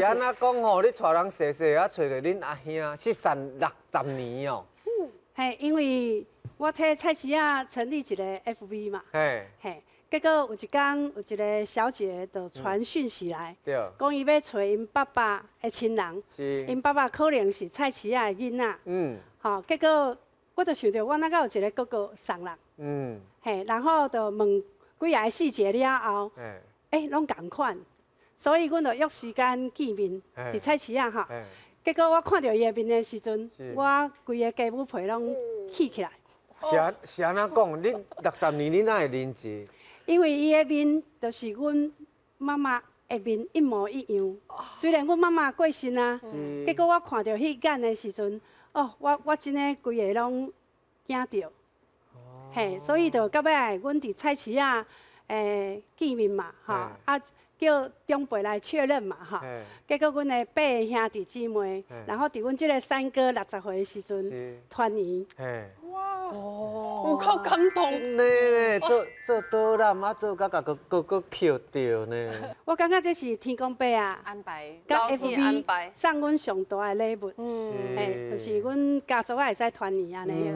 安那讲吼，你带人细细啊，找着恁阿兄失散60年哦。嘿，因为我替蔡奇亚成立一个 FB 嘛，嘿，嘿，结果有一天有一个小姐就传讯息来，对，讲伊要找因爸爸的亲人，是，因爸爸可能是蔡奇亚的囡仔，吼，结果我就想到我哪敢有一个哥哥送人，嘿，然后就问几下细节了后，拢同款，所以阮就约时间见面，伫蔡奇亚吼。结果我看到伊的面的时阵，我规个家母皮拢起起来。是安怎讲？你60年你哪会认字？因为伊的面就是阮妈妈的面一模一样。虽然阮妈妈过身啊，结果我看到迄眼的时阵，哦，我真诶规个拢惊到。嘿，所以就到尾来，阮伫菜市啊，见面嘛，吼，啊。叫长辈来确认嘛，哈，结果阮的8个兄弟姊妹，然后伫阮即个三哥60岁的时阵团圆。哇，有够感动。真的呢，做导览啊，做甲个捡到呢。我感觉这是天公伯啊安排，甲安 FB 排送阮上大的礼物，就是阮家族啊会使团圆安尼。